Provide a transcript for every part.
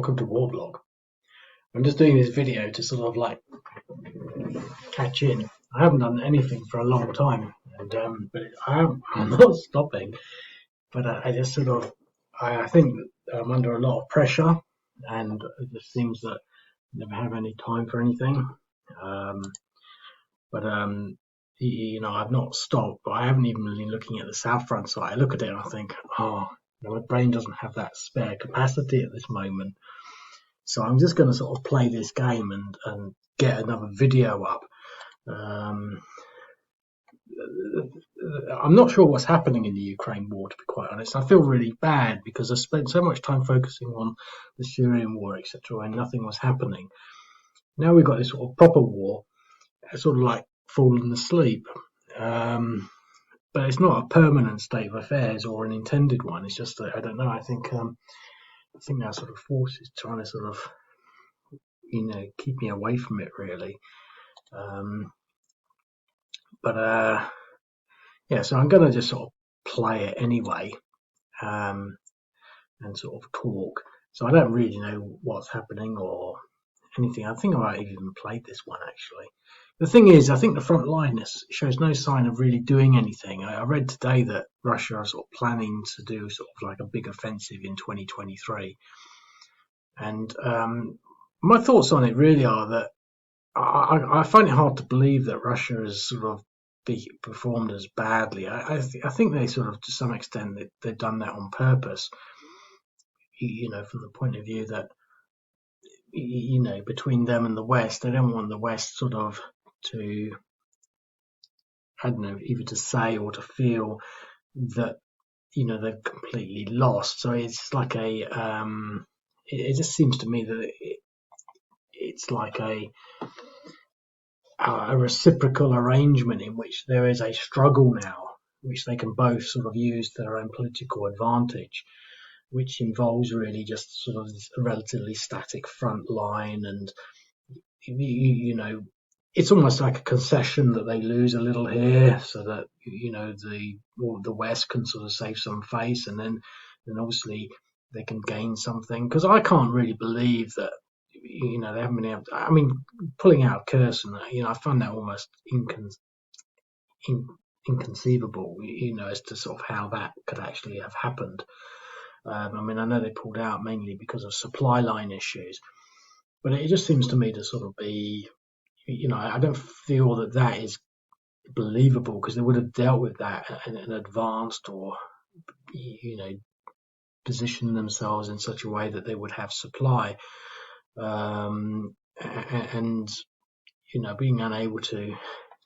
welcome to War Blog. I'm just doing this video to sort of like catch in. I haven't done anything for a long time, and but I'm not stopping. But I just sort of I think that I'm under a lot of pressure, and it just seems that I never have any time for anything. Um, but I've not stopped, but I haven't even been looking at the South Front site. I look at it and I think, my brain doesn't have that spare capacity at this moment. So I'm just going to sort of play this game and get another video up. I'm not sure what's happening in the Ukraine war, to be quite honest. I feel really bad because I spent so much time focusing on the Syrian war, etc., and nothing was happening. Now we've got this sort of proper war, sort of like fallen asleep. But it's not a permanent state of affairs or an intended one. It's just that I don't know. I think that sort of force is trying to sort of keep me away from it really. So I'm going to just sort of play it anyway, and sort of talk. So I don't really know what's happening or anything. I think I might have even played this one actually. The thing is, I think the front line shows no sign of really doing anything. I read today that Russia are sort of planning to do sort of like a big offensive in 2023. And my thoughts on it really are that I find it hard to believe that Russia has sort of performed as badly. I think they sort of, to some extent, they've done that on purpose. From the point of view that, between them and the West, they don't want the West sort of to, I don't know, either to say or to feel that, they're completely lost. So it's like it just seems to me that it's like a reciprocal arrangement in which there is a struggle now, which they can both sort of use to their own political advantage, which involves really just sort of a relatively static front line, and it's almost like a concession that they lose a little here, so that the West can sort of save some face, and then obviously they can gain something. Because I can't really believe that they haven't been able to. I mean, pulling out Kherson, I find that almost inconceivable, as to sort of how that could actually have happened. I know they pulled out mainly because of supply line issues, but it just seems to me to sort of be, I don't feel that is believable, because they would have dealt with that and advanced, or positioned themselves in such a way that they would have supply. And being unable to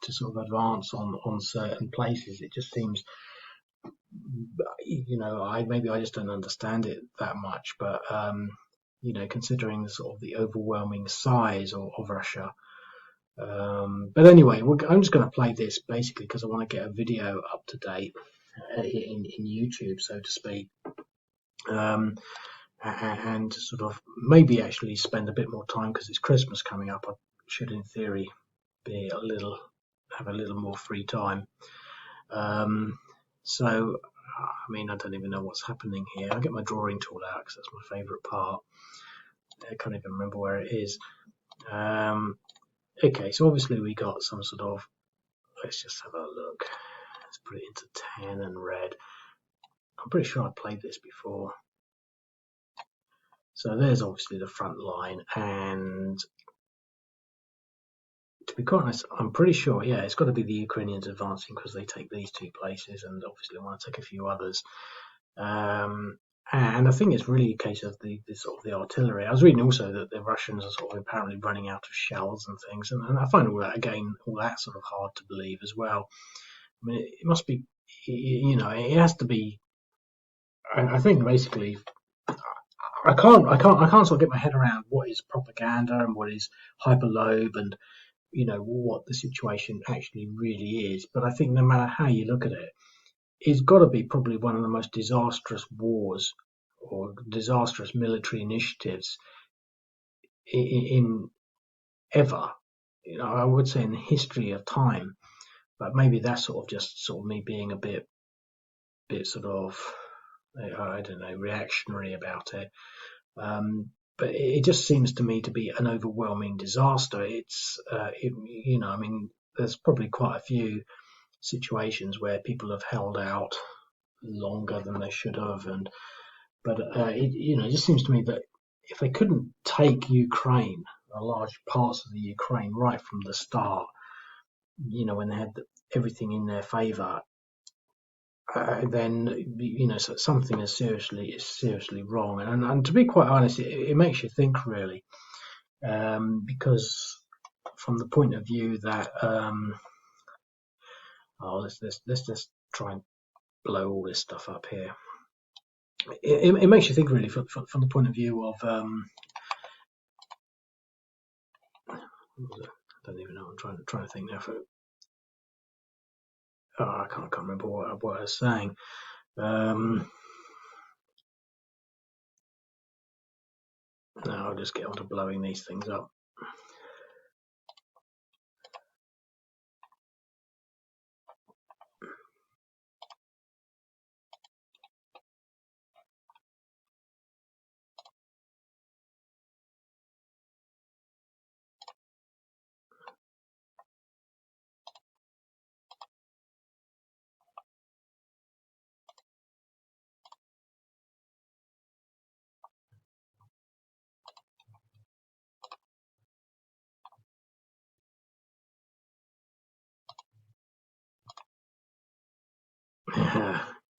sort of advance on certain places, it just seems, maybe I just don't understand it that much, but considering the sort of the overwhelming size of Russia. But anyway, I'm just going to play this basically because I want to get a video up to date in YouTube, so to speak. And sort of maybe actually spend a bit more time, because it's Christmas coming up. I should, in theory, have a little more free time. So, I don't even know what's happening here. I'll get my drawing tool out because that's my favourite part. I can't even remember where it is. Okay, so obviously we got some sort of. Let's just have a look. Let's put it into 10 and red. I'm pretty sure I played this before. So there's obviously the front line, and to be quite honest, I'm pretty sure, it's got to be the Ukrainians advancing, because they take these two places and obviously want to take a few others. And I think it's really a case of the sort of the artillery. I was reading also that the Russians are sort of apparently running out of shells and things, and I find all that sort of hard to believe as well. It must be, it has to be. I think basically, I can't sort of get my head around what is propaganda and what is hyperlobe, and what the situation actually really is. But I think no matter how you look at it, it's got to be probably one of the most disastrous wars or disastrous military initiatives in ever. I would say in the history of time. But maybe that's sort of me being a bit sort of, I don't know, reactionary about it. but it just seems to me to be an overwhelming disaster. I mean, there's probably quite a few situations where people have held out longer than they should have, but it just seems to me that if they couldn't take Ukraine, large parts of the Ukraine, right from the start, when they had everything in their favour, then so something is seriously wrong. And to be quite honest, it makes you think really, because from the point of view that let's just try and blow all this stuff up here. It makes you think really from the point of view of I don't even know. I'm trying to think now. I can't remember what I was saying. No, I'll just get on to blowing these things up.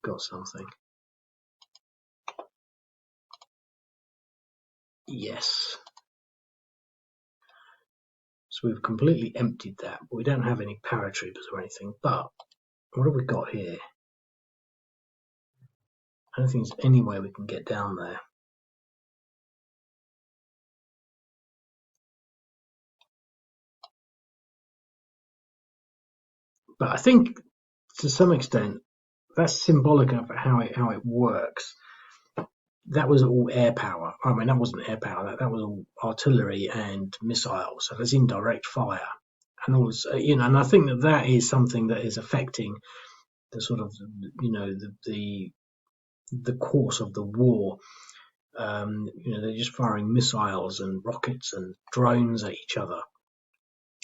Got something. Yes. So we've completely emptied that. We don't have any paratroopers or anything, but what have we got here? I don't think there's any way we can get down there. But I think to some extent that's symbolic of how it works. That was all air power. I mean, that wasn't air power. That was all artillery and missiles. So there's indirect fire, and also, and I think that is something that is affecting the sort of, the course of the war. They're just firing missiles and rockets and drones at each other,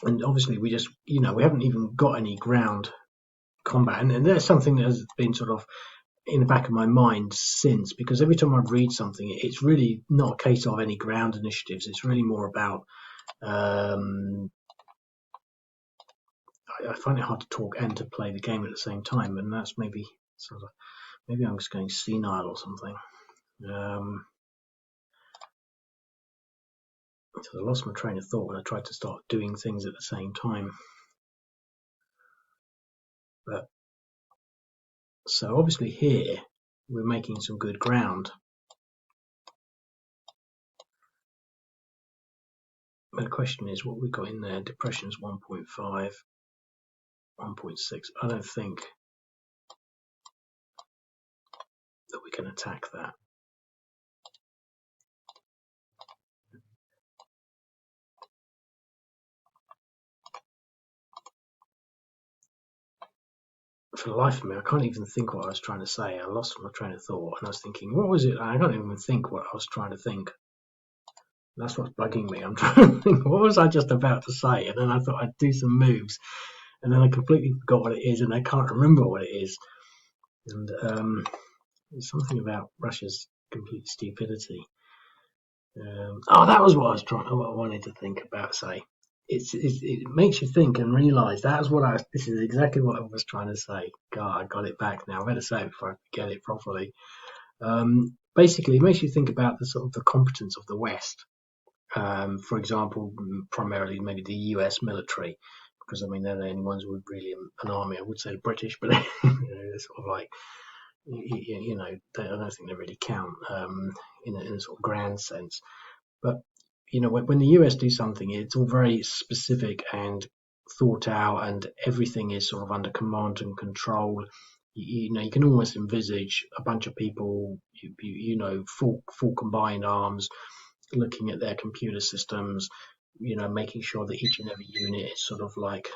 and obviously we haven't even got any ground combat, and there's something that has been sort of in the back of my mind since, because every time I read something, it's really not a case of any ground initiatives. It's really more about I find it hard to talk and to play the game at the same time, and that's maybe I'm just going senile or something. So I lost my train of thought when I tried to start doing things at the same time. But so obviously here we're making some good ground. But the question is what we've got in there. Depression's 1.5, 1.6. I don't think that we can attack that. For the life of me, I can't even think what I was trying to say. I lost my train of thought, and I was thinking, what was it? I can't even think what I was trying to think. That's what's bugging me. I'm trying to think, what was I just about to say? And then I thought I'd do some moves, and then I completely forgot what it is, and I can't remember what it is. And there's something about Russia's complete stupidity. That was what I wanted to think about. Say, it makes you think and realise this is exactly what I was trying to say. God, I got it back now. I better say it before I forget it properly. Basically, it makes you think about the sort of the competence of the West. For example, primarily maybe the US military, because I mean they're the only ones with really an army. I would say the British, but they're sort of like, I don't think they really count in a sort of grand sense. But when the US do something, it's all very specific and thought out, and everything is sort of under command and control. You can almost envisage a bunch of people, full combined arms, looking at their computer systems, making sure that each and every unit is sort of like,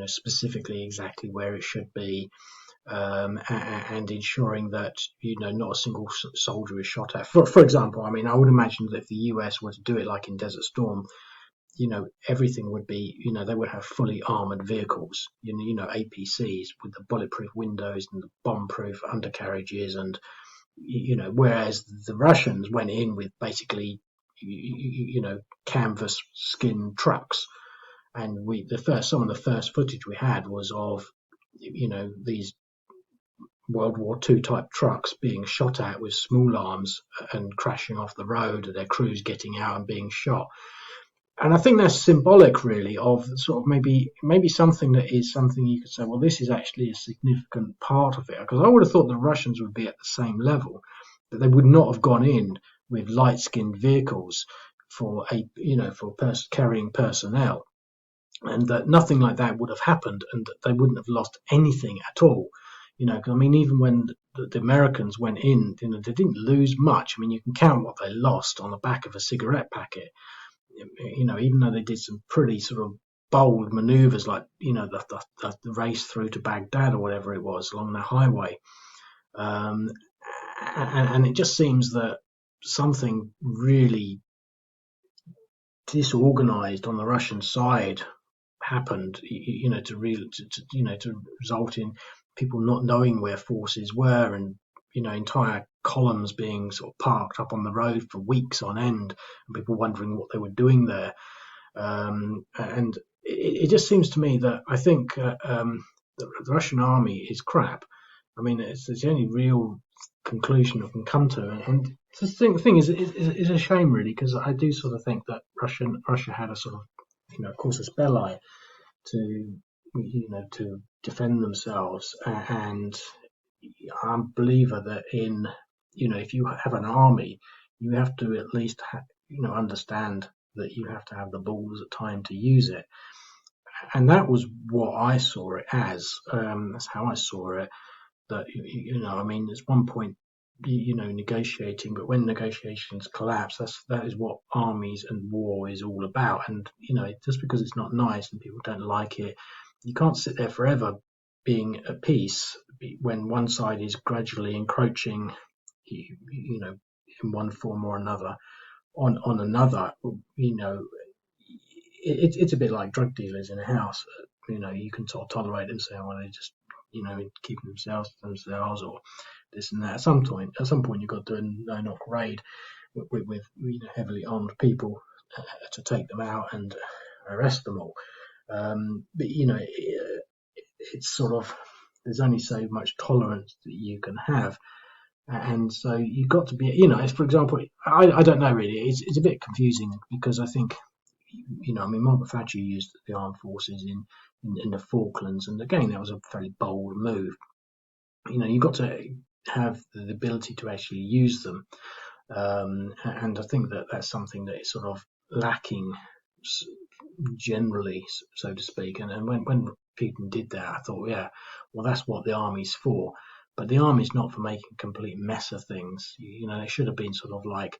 specifically exactly where it should be. and ensuring that not a single soldier is shot at. For example, I mean, I would imagine that if the US were to do it like in Desert Storm, everything would be, they would have fully armored vehicles, APCs with the bulletproof windows and the bomb-proof undercarriages, and whereas the Russians went in with basically, canvas skin trucks, and some of the first footage we had was of, these World War II type trucks being shot at with small arms and crashing off the road, and their crews getting out and being shot. And I think that's symbolic, really, of sort of maybe something that is something you could say, well, this is actually a significant part of it. Because I would have thought the Russians would be at the same level, that they would not have gone in with light-skinned vehicles for carrying personnel, and that nothing like that would have happened, and that they wouldn't have lost anything at all. I mean, even when the Americans went in, they didn't lose much. I mean, you can count what they lost on the back of a cigarette packet. Even though they did some pretty sort of bold maneuvers, like the race through to Baghdad or whatever it was along the highway, and it just seems that something really disorganized on the Russian side happened, to result in people not knowing where forces were, and entire columns being sort of parked up on the road for weeks on end, and people wondering what they were doing there. And it just seems to me that I think the Russian army is crap. I mean, it's the only real conclusion I can come to, and the thing is a shame, really, because I do sort of think that Russia had a sort of, casus belli to to defend themselves, and I'm a believer that if you have an army, you have to at least understand that you have to have the balls at time to use it, and that was what I saw it as. That's how I saw it. That I mean, there's one point negotiating, but when negotiations collapse, that is what armies and war is all about. And just because it's not nice and people don't like it, you can't sit there forever being at peace when one side is gradually encroaching, in one form or another on another. It's a bit like drug dealers in a house. You can sort of tolerate them saying, well, they just keeping themselves to themselves, or this and that. At some point, you've got to do a no-knock raid with heavily armed people to take them out and arrest them all. But it's sort of, there's only so much tolerance that you can have, and so you've got to be, for example, I don't know really. It's a bit confusing because I think, I mean, Margaret Thatcher used the armed forces in the Falklands, and again that was a very bold move. You've got to have the ability to actually use them, and I think that's something that is sort of lacking generally, so to speak. And when Putin did that, I thought, yeah, well, that's what the army's for. But the army's not for making a complete mess of things. They should have been sort of like,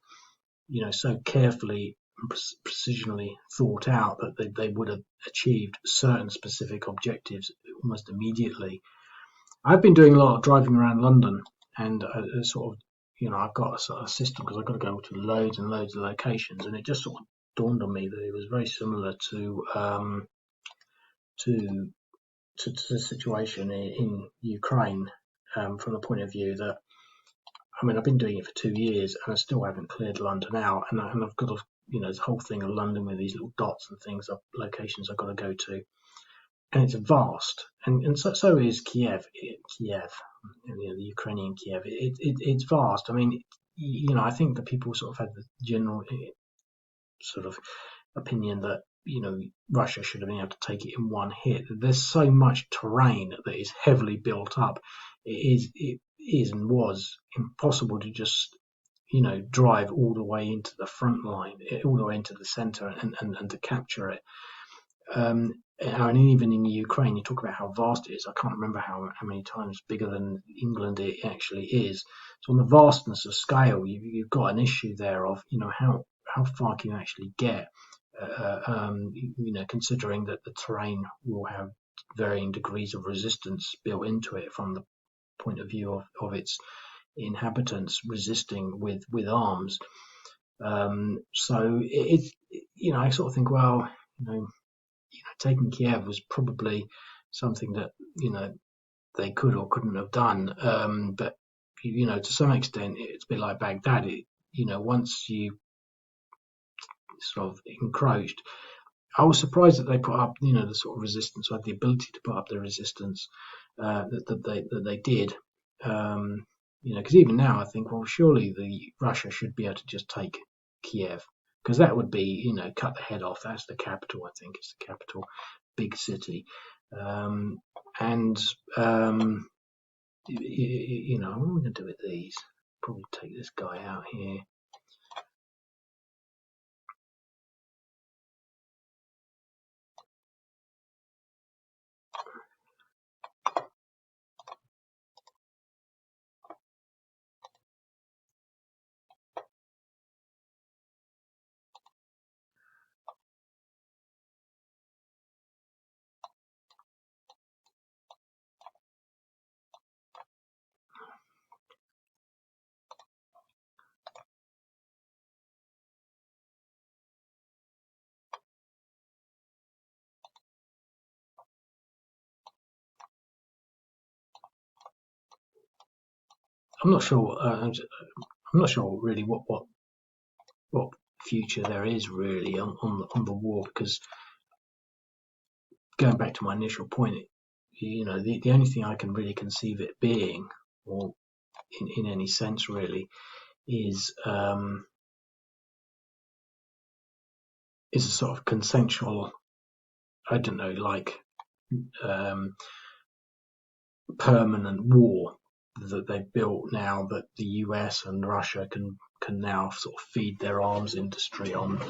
so carefully and precisionally thought out that they would have achieved certain specific objectives almost immediately. I've been doing a lot of driving around London, and sort of, I've got a sort of system because I've got to go to loads and loads of locations, and it just sort of dawned on me that it was very similar to the situation in Ukraine, from the point of view that, I mean, I've been doing it for 2 years and I still haven't cleared London out, and I've got to, this whole thing of London with these little dots and things of locations I've got to go to, and it's vast, and so is Kiev, the Ukrainian Kiev. It's vast. I mean, I think that people sort of had the general sort of opinion that Russia should have been able to take it in one hit. There's so much terrain that is heavily built up. It is and was impossible to just drive all the way into the front line, all the way into the center, and to capture it. And even in the Ukraine, you talk about how vast it is. I can't remember how many times bigger than England it actually is. So on the vastness of scale, you've got an issue there of how far can you actually get, considering that the terrain will have varying degrees of resistance built into it from the point of view of its inhabitants resisting with arms. So I sort of think, well, taking Kiev was probably something that they could or couldn't have done. But to some extent, it's a bit like Baghdad. Once you sort of encroached, I was surprised that they put up, the sort of resistance, or had the ability to put up the resistance that they did. Because even now I think, well, surely Russia should be able to just take Kiev, because that would be, cut the head off. That's the capital, I think. It's the capital, big city, and what am I going to do with these? Probably take this guy out here. I'm not sure. I'm not sure really what future there is really on the war, because going back to my initial point, the only thing I can really conceive it being, or in any sense really, is a sort of consensual, I don't know, like permanent war that they've built now, that the US and Russia can now sort of feed their arms industry on.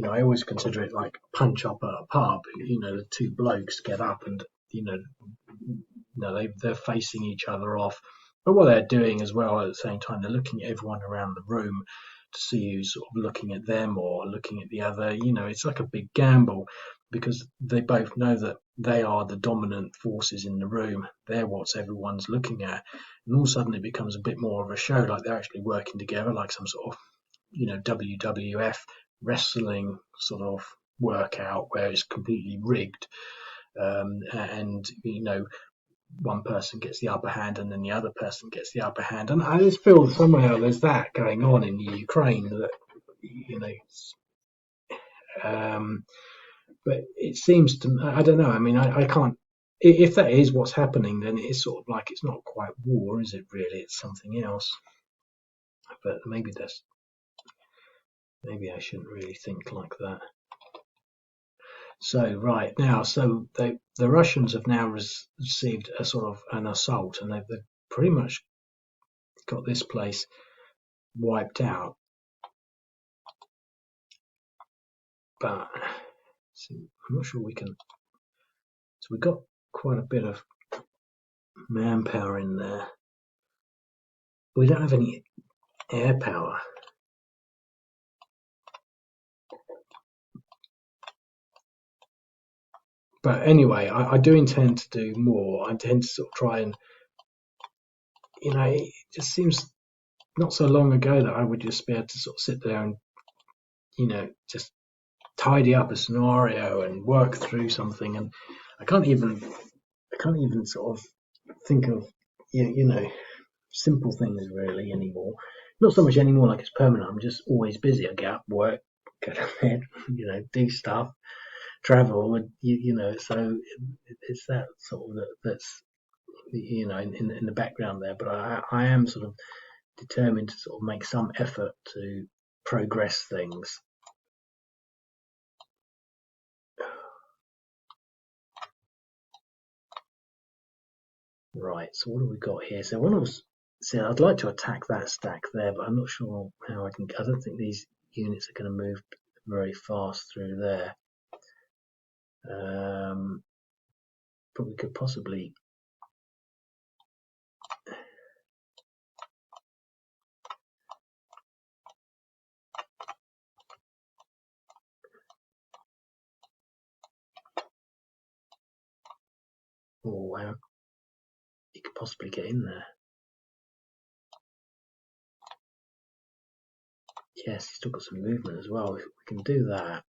I always consider it like punch up at a pub. The two blokes get up and they're facing each other off. But what they're doing as well at the same time, they're looking at everyone around the room to see who's sort of looking at them or looking at the other. It's like a big gamble, because they both know that they are the dominant forces in the room. They're what everyone's looking at. And all of a sudden it becomes a bit more of a show, like they're actually working together, like some sort of, WWF wrestling sort of workout where it's completely rigged. And one person gets the upper hand and then the other person gets the upper hand, and I just feel somehow there's that going on in the Ukraine, that but it seems to, I don't know, I mean, I can't, if that is what's happening, then it's sort of like, it's not quite war, is it really? It's something else. But maybe I shouldn't really think like that. So right now, so the Russians have now received a sort of an assault, and they've pretty much got this place wiped out. But I'm not sure we can. So we've got quite a bit of manpower in there. We don't have any air power. But anyway, I do intend to do more. I intend to sort of try and, it just seems not so long ago that I would just be able to sort of sit there and, just tidy up a scenario and work through something. And I can't even sort of think of, simple things really anymore. Not so much anymore like it's permanent. I'm just always busy. I get up, work, go to bed, do stuff, travel, and so it's that sort of that's in the background there. But I am sort of determined to sort of make some effort to progress things. Right, so what have we got here? So one of I'd like to attack that stack there, but I'm not sure how I can. I don't think these units are going to move very fast through there. But we could possibly. Oh wow! he could possibly get in there. Yes, he's still got some movement as well. If we can do that.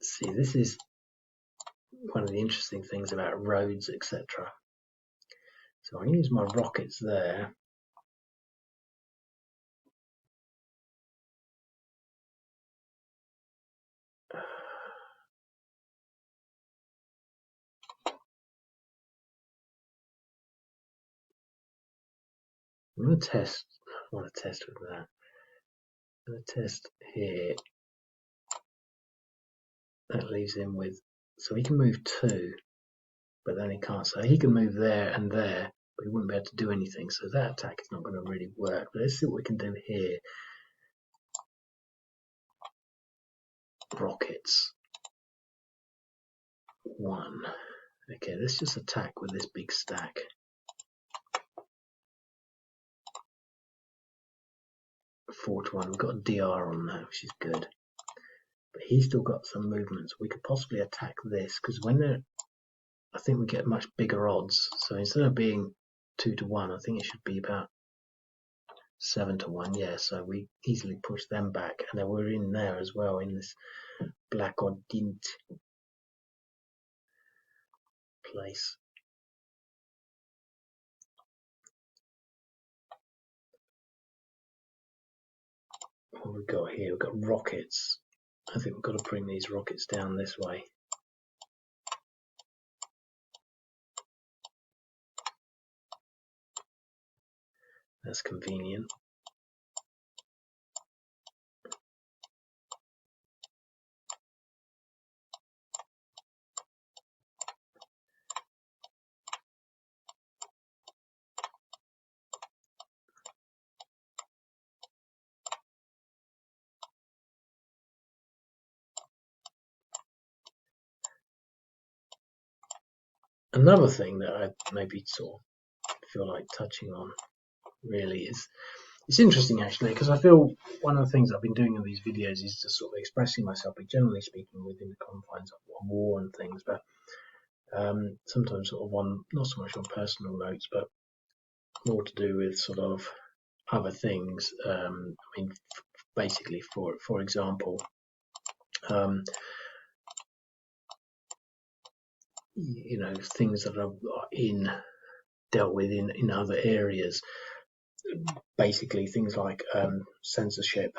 See, this is one of the interesting things about roads, etc. So I use my rockets there. I'm going to test. I want to test with that. I'm going to test here. That leaves him with. So he can move 2, but then he can't. So he can move there and there, but he wouldn't be able to do anything. So that attack is not going to really work. But let's see what we can do here. Rockets. 1. Okay, let's just attack with this big stack. Four to 1. We've got a DR on that, which is good. But he's still got some movements. We could possibly attack this because when they're, I think we get much bigger odds. So instead of being 2 to 1, I think it should be about 7 to 1. Yeah, so we easily push them back, and then we're in there as well in this black or dint place. What we've got here, we've got rockets. I think we've got to bring these rockets down this way. That's convenient. Another thing that I maybe sort of feel like touching on really is, it's interesting actually, because I feel one of the things I've been doing in these videos is just sort of expressing myself, but generally speaking within the confines of war and things, but sometimes sort of on, not so much on personal notes, but more to do with sort of other things. I mean, basically, for example, you know, things that are dealt with in other areas. Basically, things like censorship,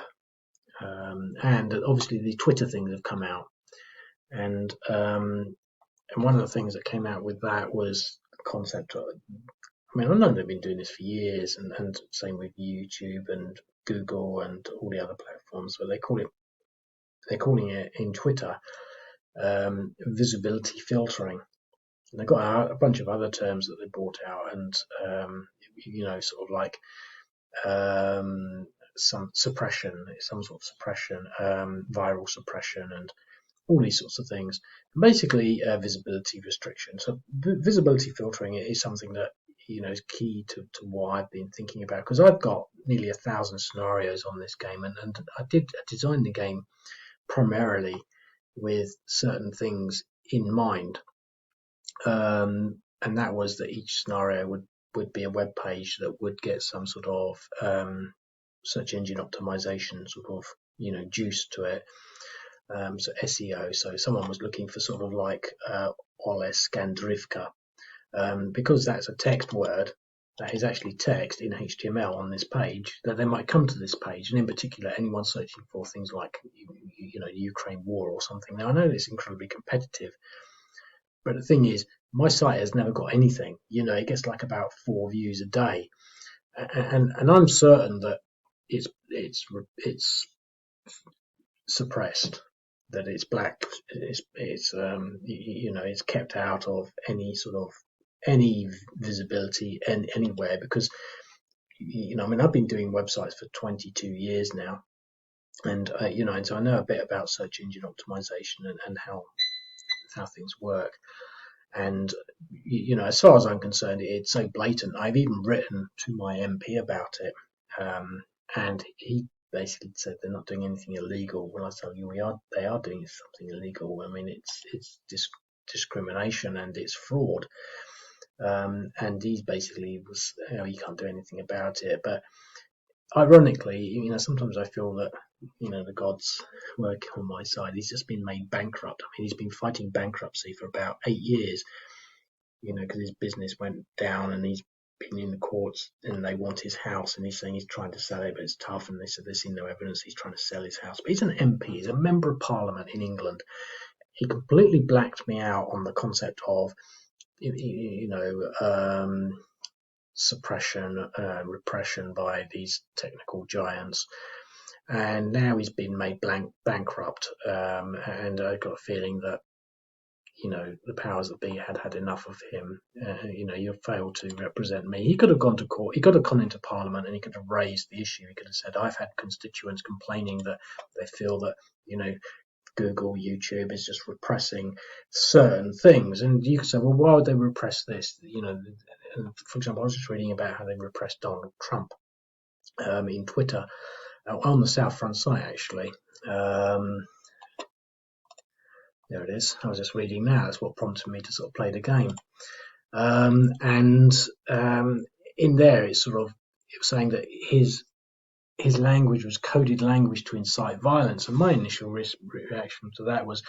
and obviously the Twitter things have come out, and one of the things that came out with that was the concept of, I mean, I know they've been doing this for years, and same with YouTube and Google and all the other platforms, but they're calling it in Twitter visibility filtering. And they've got a bunch of other terms that they brought out, and you know, sort of like some suppression, some sort of suppression, viral suppression, and all these sorts of things. And basically, visibility restriction. So visibility filtering is something that, you know, is key to what I've been thinking about, because I've got nearly 1,000 scenarios on this game, and I designed the game primarily with certain things in mind, and that was that each scenario would be a web page that would get some sort of search engine optimization sort of, you know, juice to it. So SEO. So someone was looking for sort of like Oleksandrivka, because that's a text word that is actually text in HTML on this page, that they might come to this page, and in particular anyone searching for things like, you know, the Ukraine war or something. Now I know it's incredibly competitive, but the thing is, my site has never got anything. You know, it gets like about 4 views a day, and I'm certain that it's suppressed, that it's black, it's you know, it's kept out of any sort of any visibility anywhere, because, you know, I mean, I've been doing websites for 22 years now, and you know, and so I know a bit about search engine optimization and how things work. And, you know, as far as I'm concerned, it's so blatant. I've even written to my MP about it, and he basically said they're not doing anything illegal. Well, I tell you, they are doing something illegal. I mean, it's discrimination and it's fraud. And he basically was, you can't do anything about it. But ironically, sometimes I feel that, the gods work on my side. He's just been made bankrupt. I mean, he's been fighting bankruptcy for about 8 years, because his business went down and he's been in the courts and they want his house and he's saying he's trying to sell it, but it's tough. And they said they've seen no evidence he's trying to sell his house. But he's an MP, he's a member of parliament in England. He completely blacked me out on the concept of, suppression, repression by these technical giants. And now he's been made bankrupt. And I got a feeling that, the powers that be had enough of him. You failed to represent me. He could have gone to court. He could have gone into parliament and he could have raised the issue. He could have said, I've had constituents complaining that they feel that, Google, YouTube is just repressing certain things. And you could say, well, why would they repress this? For example, I was just reading about how they repressed Donald Trump in Twitter on the South Front site, actually. There it is. I was just reading now. That's what prompted me to sort of play the game. In there, it was saying that his language was coded language to incite violence. And my initial reaction to that was,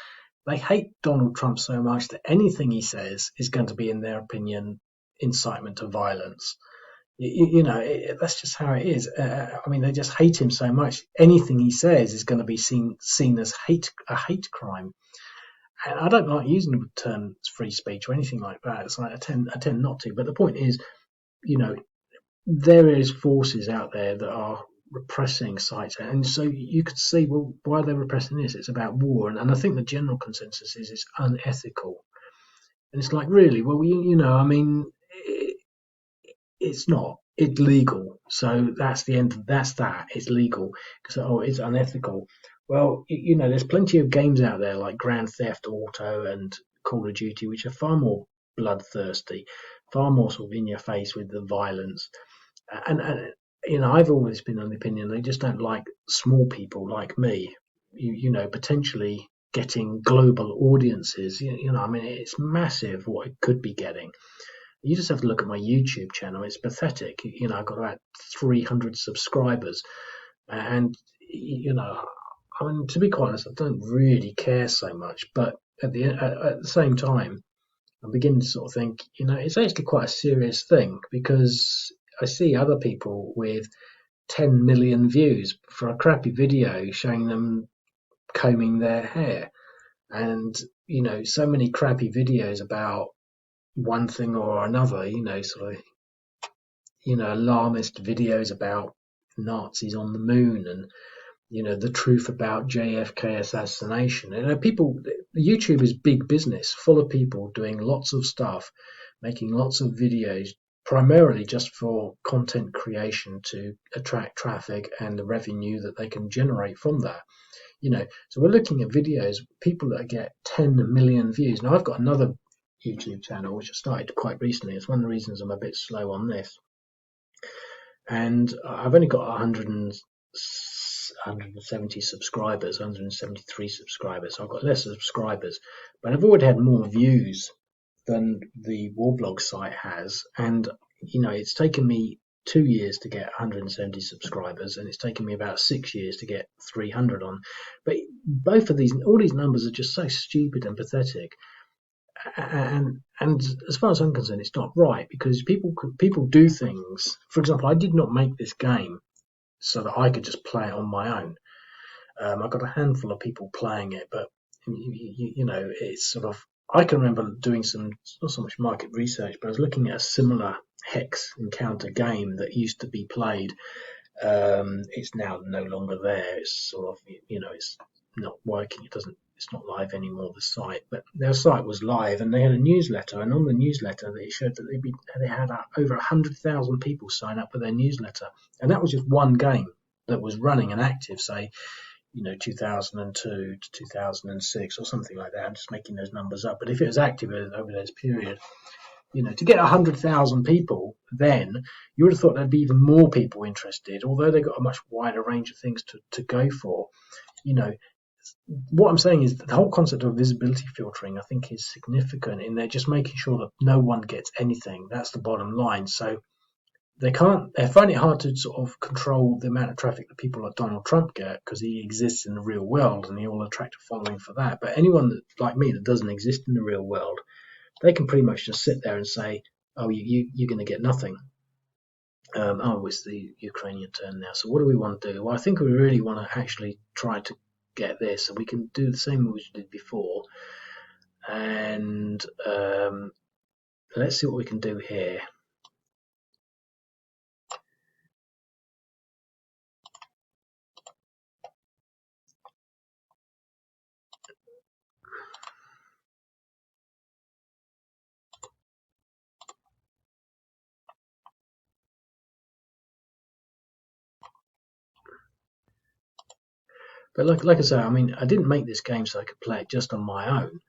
they hate Donald Trump so much that anything he says is going to be, in their opinion, incitement to violence. That's just how it is. They just hate him so much. Anything he says is going to be seen as a hate crime. And I don't like using the term free speech or anything like that. It's like I tend not to. But the point is, there is forces out there that are repressing sites, and so you could see, well, why are they repressing this? It's about war, and I think the general consensus is it's unethical. And it's like, really? Well, it's not. It's legal. So that's the end. That's that. It's legal. Because it's unethical. Well, there's plenty of games out there like Grand Theft Auto and Call of Duty, which are far more bloodthirsty, far more sort of in your face with the violence. And I've always been of the opinion they just don't like small people like me, potentially getting global audiences. It's massive what it could be getting. You just have to look at my YouTube channel. It's pathetic. I've got about 300 subscribers. And, to be quite honest, I don't really care so much. But at the same time, I'm beginning to sort of think, it's actually quite a serious thing, because I see other people with 10 million views for a crappy video showing them combing their hair. And, so many crappy videos about one thing or another, alarmist videos about Nazis on the moon and, the truth about JFK assassination. YouTube is big business, full of people doing lots of stuff, making lots of videos, primarily just for content creation to attract traffic and the revenue that they can generate from that. So we're looking at videos, people that get 10 million views. Now, I've got another YouTube channel which I started quite recently. It's one of the reasons I'm a bit slow on this. And I've only got 170 subscribers, 173 subscribers. So I've got less subscribers, but I've already had more views than the Warblog site has. And, it's taken me 2 years to get 170 subscribers, and it's taken me about 6 years to get 300 on. But both of all these numbers are just so stupid and pathetic. And as far as I'm concerned, it's not right, because people do things. For example, I did not make this game so that I could just play it on my own. I've got a handful of people playing it, but it's sort of, I can remember doing not so much market research, but I was looking at a similar hex encounter game that used to be played. It's now no longer there. It's sort of, it's not working. It's not live anymore, the site, but their site was live, and they had a newsletter, and on the newsletter they showed that they had over 100,000 people sign up for their newsletter, and that was just one game that was running and active, say, 2002 to 2006 or something like that. I'm just making those numbers up, but if it was active over this period, To get 100,000 people, then you would have thought there'd be even more people interested, although they've got a much wider range of things to go for. What I'm saying is that the whole concept of visibility filtering, I think, is significant in they're just making sure that no one gets anything. That's the bottom line. So they find it hard to sort of control the amount of traffic that people like Donald Trump get because he exists in the real world and he will attract a following for that. But anyone like me that doesn't exist in the real world, they can pretty much just sit there and say, oh, you're going to get nothing. It's the Ukrainian turn now. So what do we want to do? Well, I think we really want to actually try to get this, and we can do the same as we did before. And let's see what we can do here. But like I say, I mean, I didn't make this game so I could play it just on my own.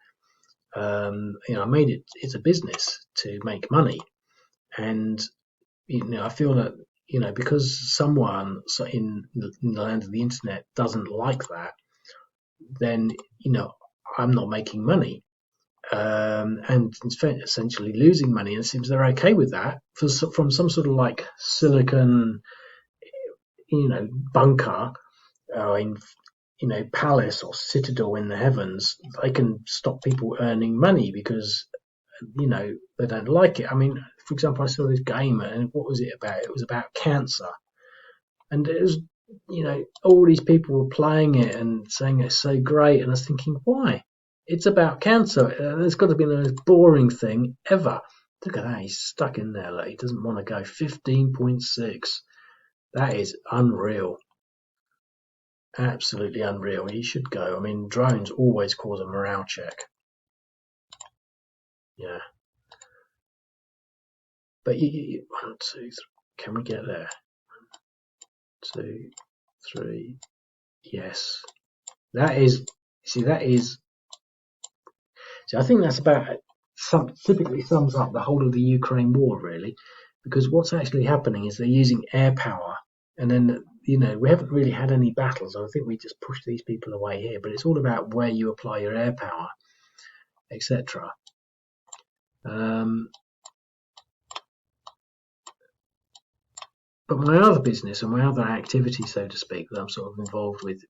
I made it. It's a business to make money, and I feel that because someone in the land of the internet doesn't like that, then I'm not making money, and essentially losing money. And it seems they're okay with that from some sort of like silicon, bunker in palace or citadel in the heavens. They can stop people earning money because they don't like it. I mean, for example, I saw this game, and what was it about? It was about cancer, and it was all these people were playing it and saying it's so great, and I was thinking, why? It's about cancer. It's got to be the most boring thing ever. Look at that, he's stuck in there. Like, he doesn't want to go. 15.6. That is unreal. Absolutely unreal. He should go. I mean, drones always cause a morale check. Yeah. But 1, 2, 3. Can we get there? 1, 2, 3. Yes. That is. See, that is. See, I think that's about typically sums up the whole of the Ukraine war, really, because what's actually happening is they're using air power, and then we haven't really had any battles. I think we just push these people away here, but it's all about where you apply your air power, etc. But my other business and my other activity, so to speak, that I'm sort of involved with,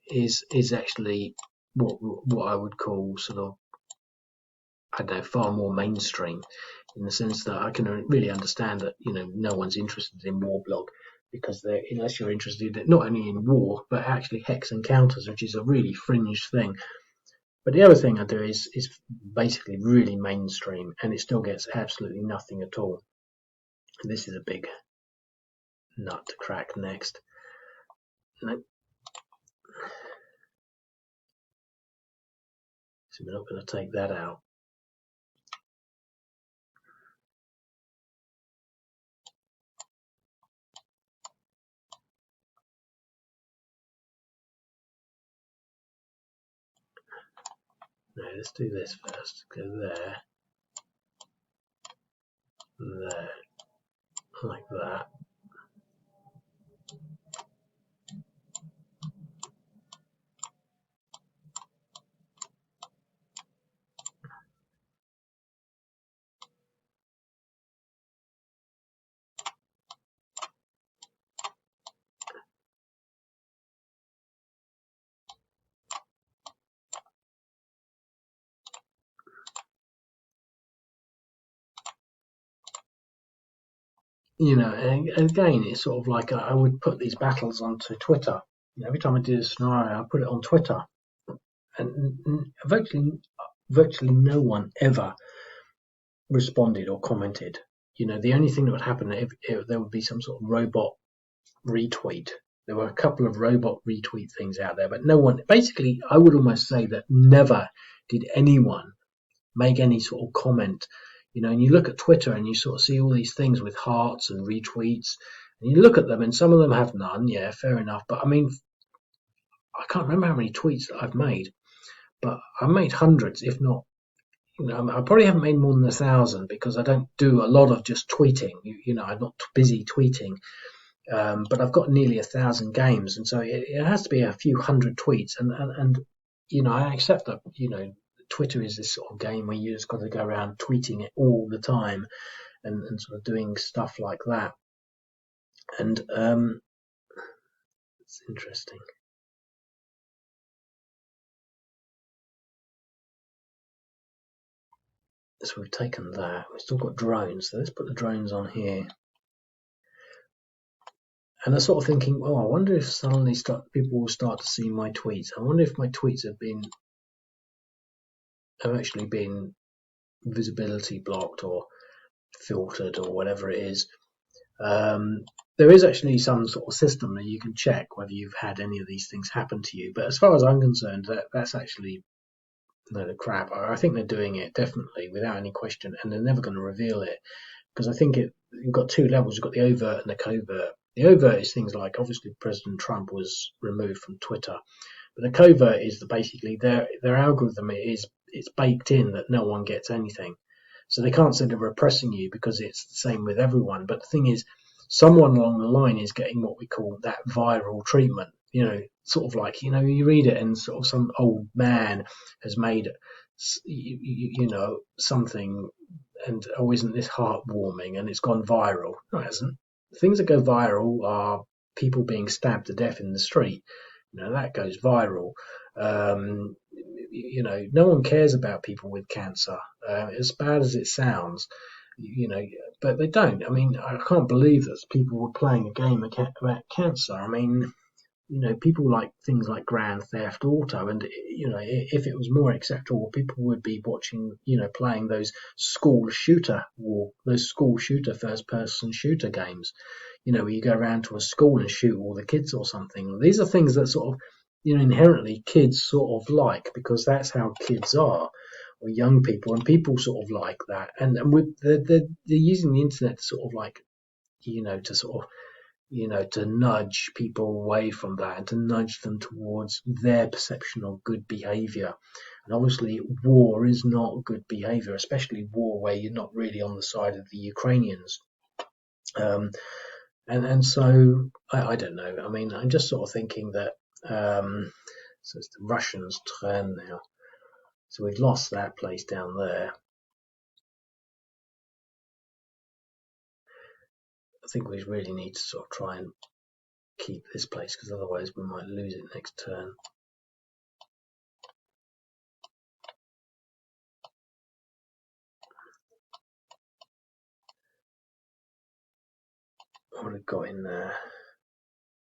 is actually what I would call sort of, I don't know, far more mainstream, in the sense that I can really understand that no one's interested in war blog, because unless you're interested not only in war but actually hex encounters, which is a really fringe thing. But the other thing I do is basically really mainstream, and it still gets absolutely nothing at all. And this is a big nut to crack next. Nope. So we're not going to take that out. No, let's do this first. Go there, there, like that. And again, it's sort of like I would put these battles onto Twitter. Every time I did a scenario, I put it on Twitter, and virtually no one ever responded or commented. The only thing that would happen if there would be some sort of robot retweet. There were a couple of robot retweet things out there, but no one. Basically, I would almost say that never did anyone make any sort of comment. And you look at Twitter and you sort of see all these things with hearts and retweets, and you look at them and some of them have none. Yeah, fair enough. But I mean, I can't remember how many tweets that I've made, but I made hundreds, if not I probably haven't made more than 1,000 because I don't do a lot of just tweeting. I'm not busy tweeting. But I've got nearly 1,000 games, and so it has to be a few hundred tweets. And I accept that Twitter is this sort of game where you just got to go around tweeting it all the time and sort of doing stuff like that. And it's interesting. So we've taken that. We've still got drones. So let's put the drones on here. And I'm sort of thinking, I wonder if suddenly people will start to see my tweets. I wonder if my tweets have actually been visibility blocked or filtered or whatever it is. There is actually some sort of system that you can check whether you've had any of these things happen to you. But as far as I'm concerned, that's actually the crap. I think they're doing it definitely without any question, and they're never going to reveal it because I think you've got two levels. You've got the overt and the covert. The overt is things like obviously President Trump was removed from Twitter, but the covert is basically their algorithm it's baked in that no one gets anything. So they can't say they're repressing you because it's the same with everyone. But the thing is, someone along the line is getting what we call that viral treatment. Sort of like, you read it and sort of some old man has made, something and, isn't this heartwarming? And it's gone viral. No, it hasn't. Things that go viral are people being stabbed to death in the street. That goes viral. No one cares about people with cancer, as bad as it sounds, but they don't. I mean, I can't believe that people were playing a game about cancer. I mean, people like things like Grand Theft Auto, and if it was more acceptable, people would be watching, playing those school shooter first-person shooter games, where you go around to a school and shoot all the kids or something. These are things that sort of, inherently kids sort of like because that's how kids are, or young people, and people sort of like that. And they're using the internet to sort of like, to sort of to nudge people away from that and to nudge them towards their perception of good behavior. And obviously, war is not good behavior, especially war where you're not really on the side of the Ukrainians. And so I don't know. I mean, I'm just sort of thinking that so it's the Russians' turn now. So we've lost that place down there. I think we really need to sort of try and keep this place because otherwise we might lose it next turn. What have we got in there?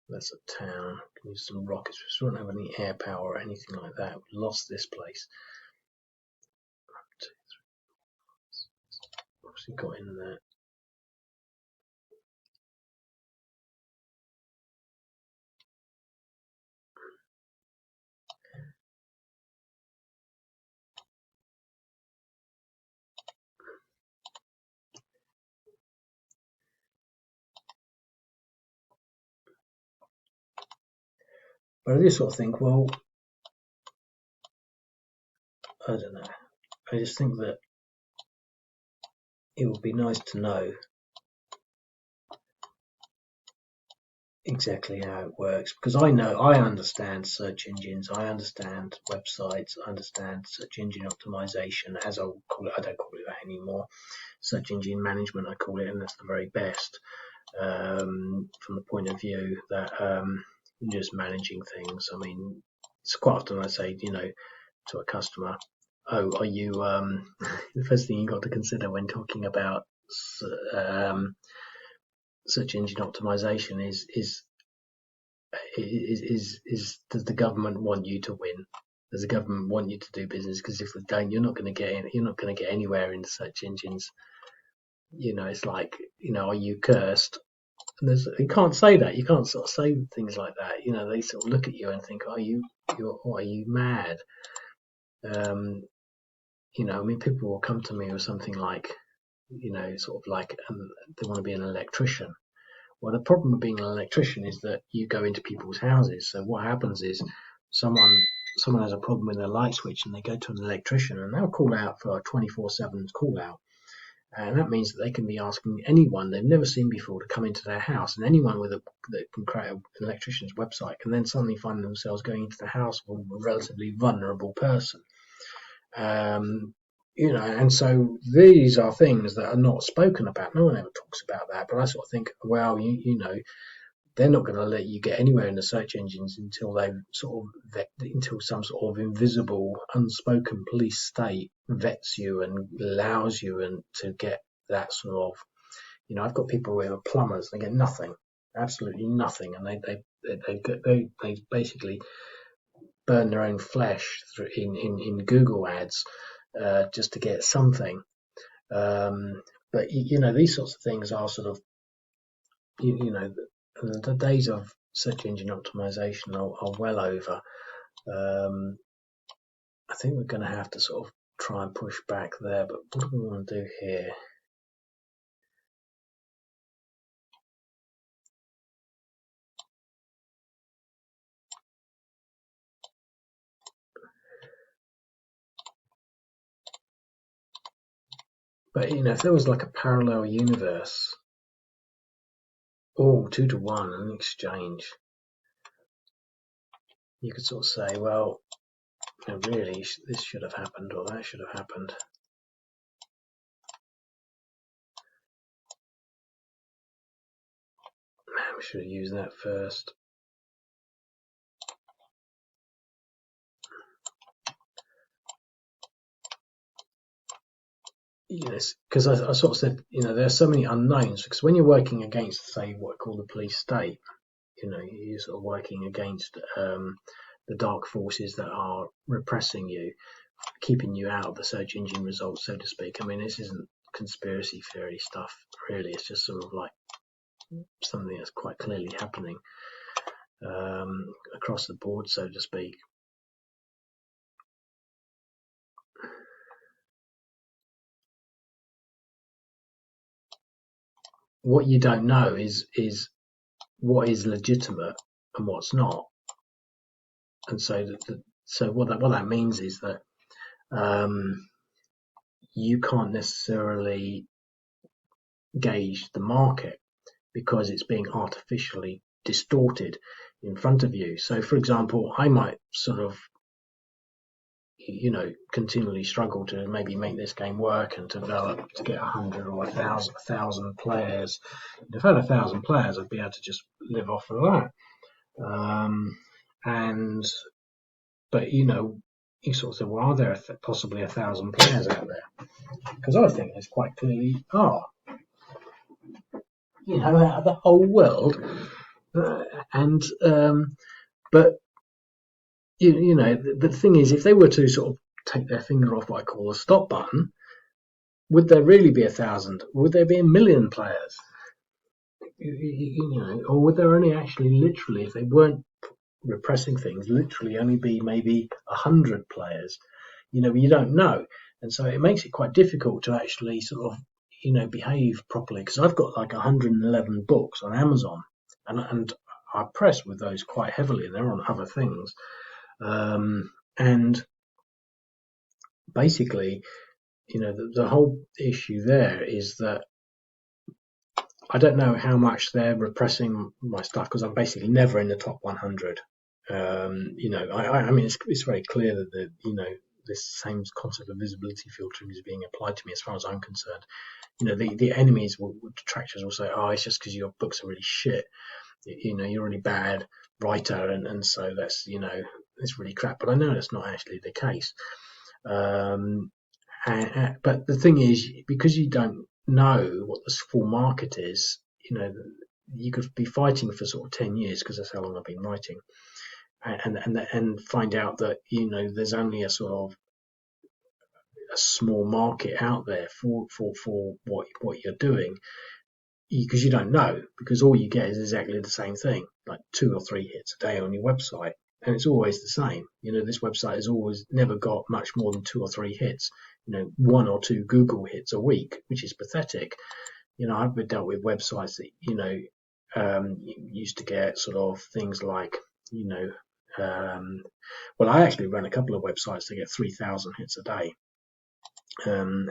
That's a town. Can use some rockets. We don't have any air power or anything like that. We lost this place. What's he got in there? But I do sort of think, well, I don't know. I just think that it would be nice to know exactly how it works because I understand search engines, I understand websites, I understand search engine optimization, as I call it. I don't call it that anymore. Search engine management, I call it, and that's the very best from the point of view that just managing things. I mean, it's quite often I say, to a customer, are you the first thing you got to consider when talking about search engine optimization is does the government want you to win? Does the government want you to do business? Because if they don't, you're not going to get anywhere in the search engines. It's like, are you cursed? And you can't say that. You can't sort of say things like that. They sort of look at you and think, are you mad? I mean, people will come to me with something like, sort of like they want to be an electrician. Well, the problem with being an electrician is that you go into people's houses. So what happens is someone someone has a problem with their light switch and they go to an electrician and they'll call out for a 24/7 call out. And that means that they can be asking anyone they've never seen before to come into their house, and anyone that can create an electrician's website can then suddenly find themselves going into the house of a relatively vulnerable person. And so these are things that are not spoken about. No one ever talks about that, but I sort of think, well, they're not going to let you get anywhere in the search engines until until some sort of invisible, unspoken police state vets you and allows you and to get that sort of, I've got people who are plumbers, they get nothing, absolutely nothing, and they basically burn their own flesh in Google ads just to get something. But these sorts of things are sort of, the days of search engine optimization are well over. I think we're going to have to sort of try and push back there, but what do we want to do here? But if there was like a parallel universe, 2-to-1 an exchange, you could sort of say, well, really, this should have happened or that should have happened. Man, we should have used that first. Yes, because I sort of said, there are so many unknowns, because when you're working against, say, what I call the police state, you're sort of working against the dark forces that are repressing you, keeping you out of the search engine results, so to speak. I mean, this isn't conspiracy theory stuff, really. It's just sort of like something that's quite clearly happening across the board, so to speak. What you don't know is what is legitimate and what's not, and so what that means is that you can't necessarily gauge the market because it's being artificially distorted in front of you. So, for example, I might sort of continually struggle to maybe make this game work and develop to get 100 or 1,000 players. If I had 1,000 players, I'd be able to just live off of that. But you sort of say, well, are there possibly 1,000 players out there? Because I think there's quite clearly are. Out of the whole world, but the thing is, if they were to sort of take their finger off what I call the stop button, would there really be 1,000? Would there be 1,000,000 players? Or would there only actually, literally, if they weren't repressing things, literally only be maybe 100 players? You don't know, and so it makes it quite difficult to actually sort of behave properly. Because I've got like 111 books on Amazon, and I press with those quite heavily, and they're on other things. And basically, the whole issue there is that I don't know how much they're repressing my stuff, because I'm basically never in the top 100. I mean, it's very clear that this same concept of visibility filtering is being applied to me as far as I'm concerned. The enemies, detractors will say, oh, it's just because your books are really shit. You're a really bad writer, and so that's it's really crap. But I know that's not actually the case. But the thing is, because you don't know what the full market is, you could be fighting for sort of 10 years, because that's how long I've been writing, and find out that there's only a sort of a small market out there for what you're doing, because you don't know, because all you get is exactly the same thing, like 2 or 3 hits a day on your website, and it's always the same. This website has always never got much more than 2 or 3 hits, 1 or 2 Google hits a week, which is pathetic. I've dealt with websites that used to get sort of things like Well, I actually run a couple of websites to get 3,000 hits a day, and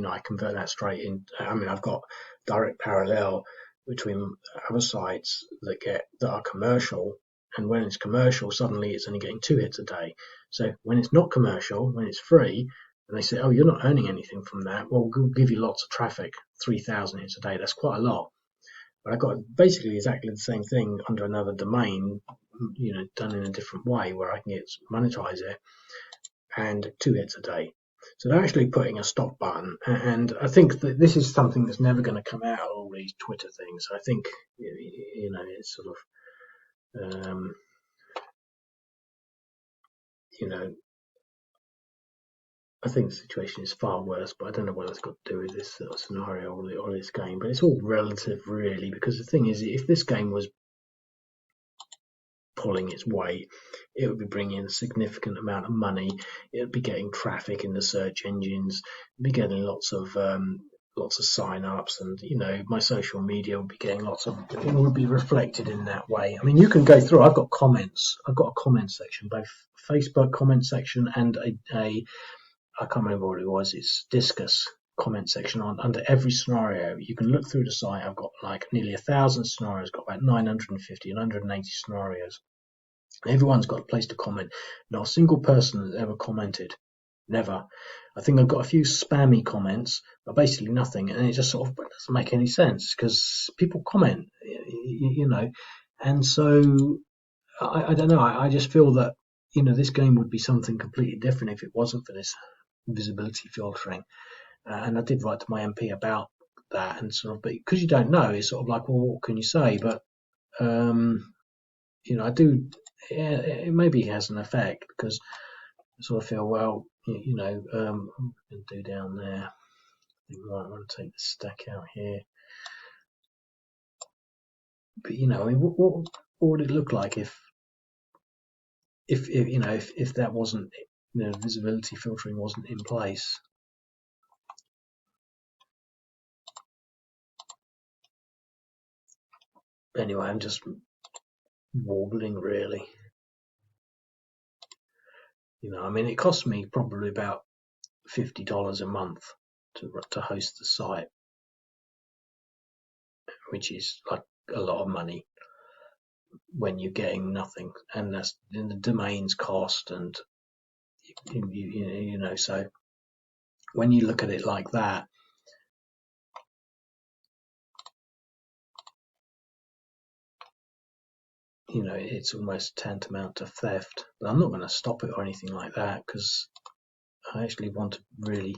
I convert that straight in. I mean, I've got direct parallel between other sites that are commercial, and when it's commercial, suddenly it's only getting 2 hits a day. So when it's not commercial, when it's free, and they say, "Oh, you're not earning anything from that," well, we'll give you lots of traffic, 3,000 hits a day. That's quite a lot. But I got basically exactly the same thing under another domain, done in a different way where I can monetize it, and 2 hits a day. So they're actually putting a stop button, and I think that this is something that's never going to come out of all these Twitter things. I think it's sort of you know I think the situation is far worse, but I don't know what it's got to do with this sort of scenario or this game. But it's all relative, really, because the thing is, if this game was pulling its weight, it would be bringing in a significant amount of money. It would be getting traffic in the search engines, be getting lots of sign-ups, and my social media would be getting it would be reflected in that way. I mean, you can go through. I've got comments. I've got a comment section, both Facebook comment section and a I can't remember what it was. It's Discus comment section under every scenario. You can look through the site. I've got like nearly 1,000 scenarios. Got about 950 and 180 scenarios. Everyone's got a place to comment. Not a single person has ever commented. Never. I think I've got a few spammy comments, but basically nothing. And it just sort of doesn't make any sense because people comment, And so I don't know. I just feel that, this game would be something completely different if it wasn't for this visibility filtering. And I did write to my MP about that, and sort of, because you don't know, it's sort of like, well, what can you say? But I do. Yeah, it maybe has an effect because I sort of feel, well, what can do down there? I think I might want to take the stack out here. But I mean, what would it look like if that wasn't, visibility filtering wasn't in place? Anyway, I'm just warbling, really. I mean, it costs me probably about $50 a month to host the site, which is like a lot of money when you're getting nothing, and that's in the domains cost, and so when you look at it like that, it's almost tantamount to theft. But I'm not going to stop it or anything like that because I actually want to really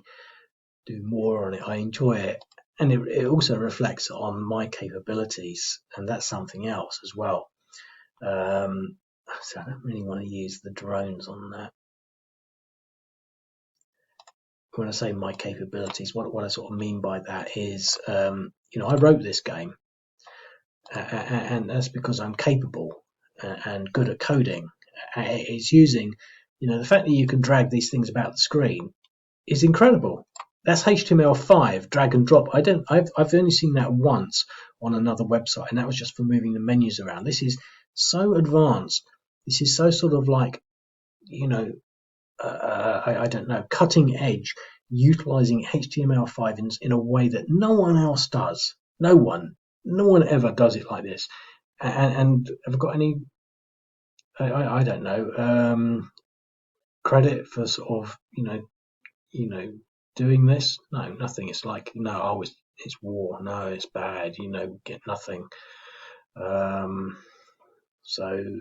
do more on it. I enjoy it, and it also reflects on my capabilities, and that's something else as well. So I don't really want to use the drones on that. When I say my capabilities, what I sort of mean by that is, I wrote this game, and that's because I'm capable and good at coding. It's using, the fact that you can drag these things about the screen is incredible. That's HTML5 drag and drop. I've only seen that once on another website, and that was just for moving the menus around. This is so advanced. This is so sort of like, I don't know, cutting edge, utilizing HTML5 in a way that no one else does. No one ever does it like this. And have I got any? I don't know, credit for sort of doing this? No, nothing. It's like, no, oh, it's war. No, it's bad. Get nothing. So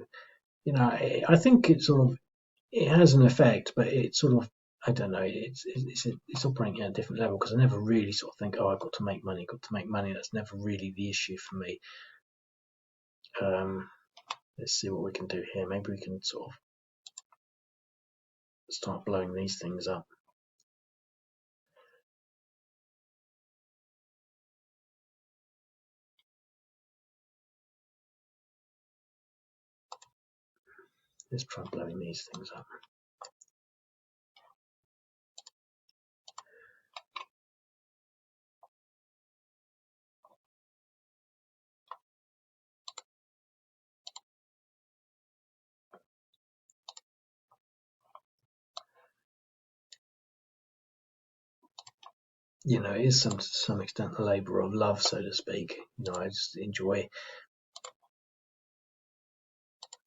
I think it has an effect, but it's sort of, I don't know. It's operating at a different level because I never really sort of think, oh, I've got to make money. Got to make money. That's never really the issue for me. Let's see what we can do here. Maybe we can sort of start blowing these things up. Let's try blowing these things up. it is to some extent a labour of love, so to speak. I just enjoy,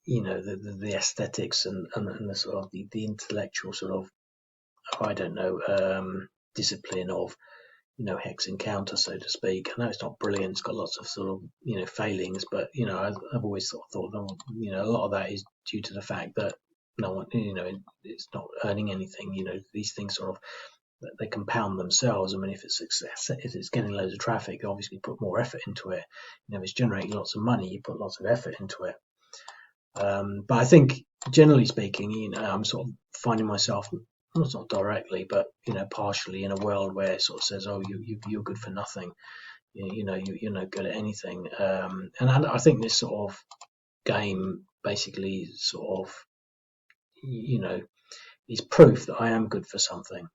the aesthetics and the sort of the intellectual sort of, I don't know, discipline of, Hex Encounter, so to speak. I know it's not brilliant; it's got lots of sort of, failings, but I've always sort of thought that, a lot of that is due to the fact that no one, it's not earning anything. These things sort of, they compound themselves. I mean, if it's success, if it's getting loads of traffic, you obviously put more effort into it. If it's generating lots of money, you put lots of effort into it. But I think, generally speaking, I'm sort of finding myself, well, not directly, but partially in a world where it sort of says, "Oh, you're good for nothing. You're no good at anything." And I think this sort of game basically sort of, is proof that I am good for something.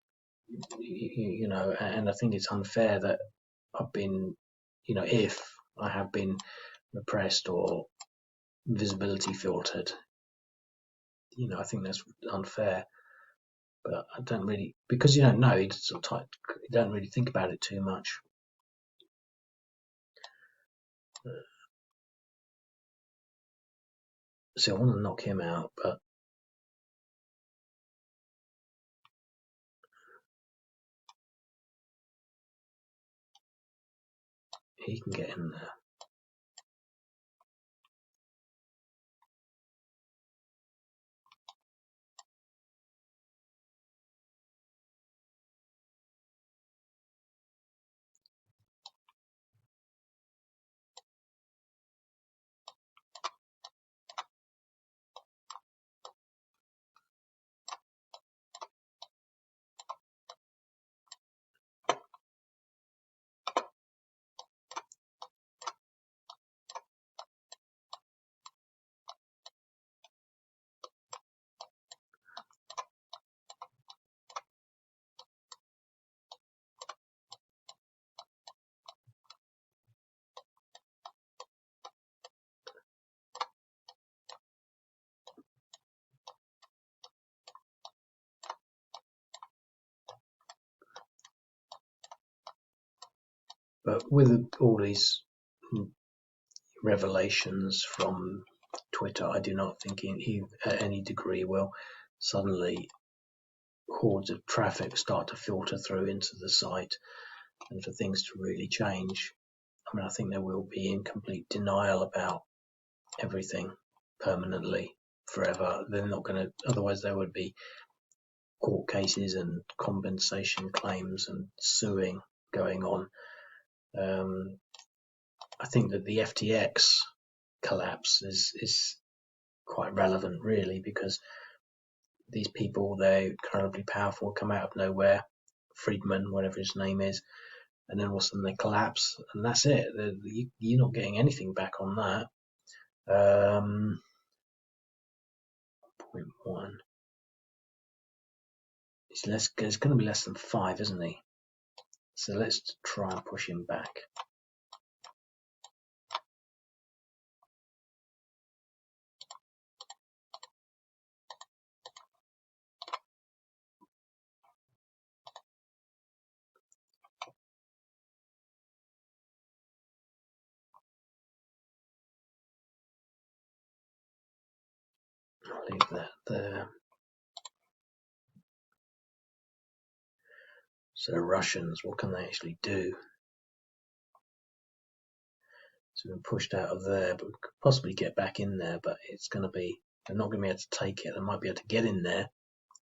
And I think it's unfair that I've been, if I have been repressed or visibility filtered, I think that's unfair. But I don't really, because you don't know, you don't really think about it too much. So I want to knock him out, but he can get in there. But with all these revelations from Twitter, I do not think at any degree will suddenly hordes of traffic start to filter through into the site, and for things to really change. I mean, I think they will be in complete denial about everything permanently, forever. They're not going to, otherwise there would be court cases and compensation claims and suing going on. I think that the FTX collapse is quite relevant, really, because these people, they're incredibly powerful, come out of nowhere. Friedman, whatever his name is, and then all of a sudden they collapse, and that's it. You're not getting anything back on that. 0.1. It's going to be less than 5, isn't he? So let's try and push him back. I'll leave that there. So the Russians, what can they actually do? So we've been pushed out of there, but we could possibly get back in there, but it's going to be, they're not going to be able to take it. They might be able to get in there. I'm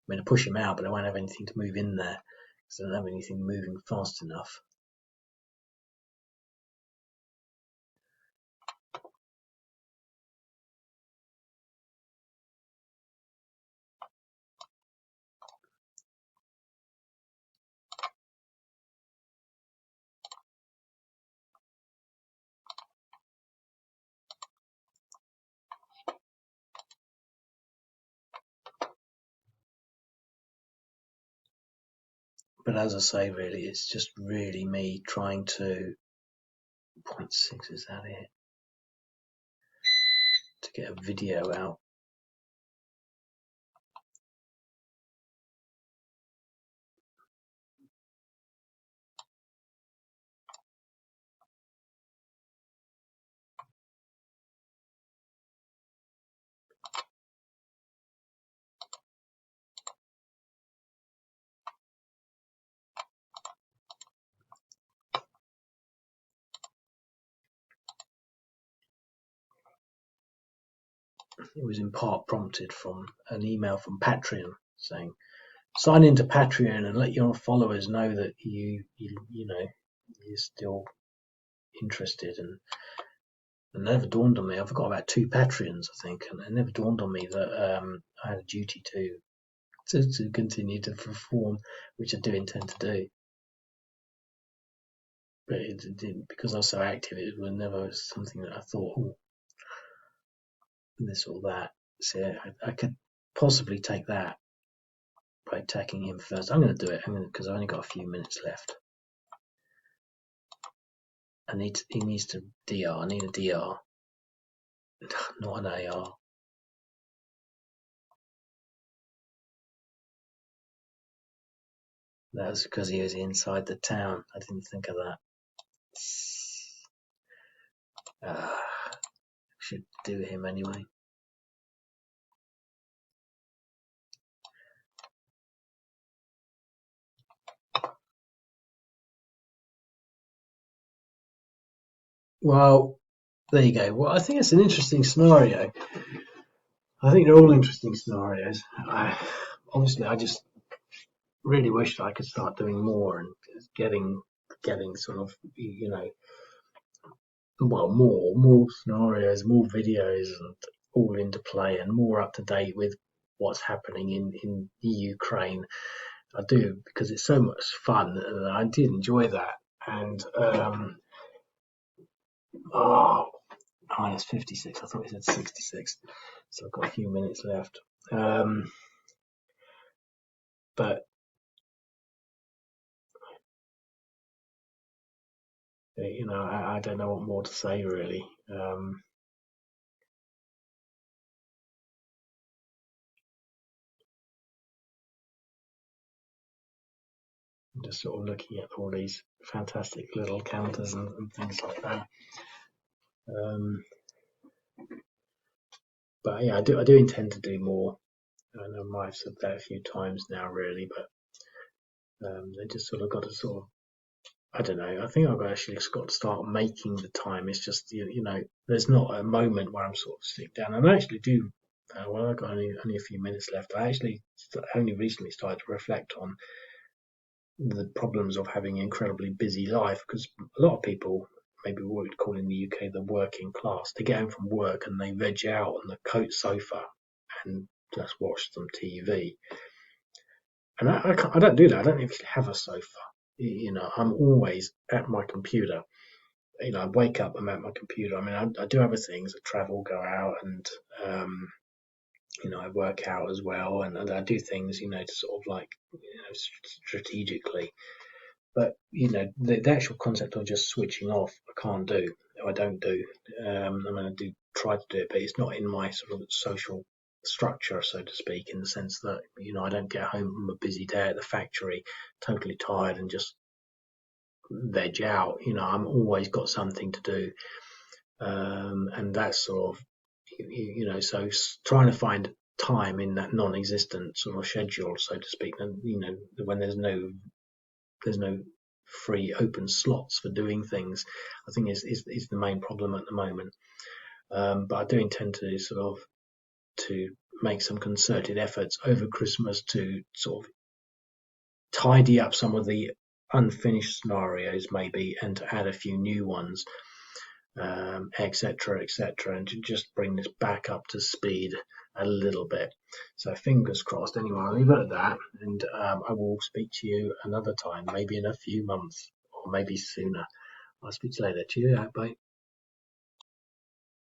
going to push him out, but they won't have anything to move in there because they don't have anything moving fast enough. But as I say, really, it's just really me trying to, 0.6, is that it? To get a video out. it was in part prompted from an email from Patreon saying, sign into Patreon and let your followers know that you know you're still interested. And it never dawned on me. I've got about 2 Patreons, I think, and it never dawned on me that I had a duty to continue to perform, which I do intend to do. But it didn't, because I was so active. It was never something that I thought, oh, this or that. So I could possibly take that by attacking him first. I'm going to do it because I've only got a few minutes left. He needs to DR. I need a DR, not an AR. That was because he was inside the town. I didn't think of that. Should do him anyway. Well, there you go. Well, I think it's an interesting scenario. I think they're all interesting scenarios. Obviously, I just really wish that I could start doing more and getting sort of, more scenarios, more videos, and all into play and more up to date with what's happening in Ukraine. I do, because it's so much fun, and I did enjoy that. And minus 56. I thought it said 66, so I've got a few minutes left. But I don't know what more to say really. I'm just sort of looking at all these fantastic little counters and things like that. But yeah, I do intend to do more. And I might have said that a few times now, really, but they just sort of got to sort of, I don't know. I think I've actually got to start making the time. It's just there's not a moment where I'm sort of sit down. And I actually do. Well, I've got only a few minutes left. I actually only recently started to reflect on the problems of having an incredibly busy life, because a lot of people, maybe what we'd call in the UK the working class, they get home from work and they veg out on the coat sofa and just watch some TV. And I don't do that. I don't actually have a sofa. I'm always at my computer. I wake up, I'm at my computer. I mean, I do other things. I travel, go out, and I work out as well, and I do things, to sort of like, strategically. But the actual concept of just switching off, I can't do. I don't do. I mean, I do try to do it, but it's not in my sort of social structure, so to speak, in the sense that I don't get home from a busy day at the factory totally tired and just veg out. I'm always got something to do, and that's sort of so trying to find time in that non-existent sort of schedule, so to speak, and when there's no free open slots for doing things, I think is the main problem at the moment. But I do intend to make some concerted efforts over Christmas to sort of tidy up some of the unfinished scenarios maybe, and to add a few new ones, etc., and to just bring this back up to speed a little bit. So fingers crossed. Anyway, I'll leave it at that, and I will speak to you another time, maybe in a few months or maybe sooner. I'll speak to you later. Cheers out, bye.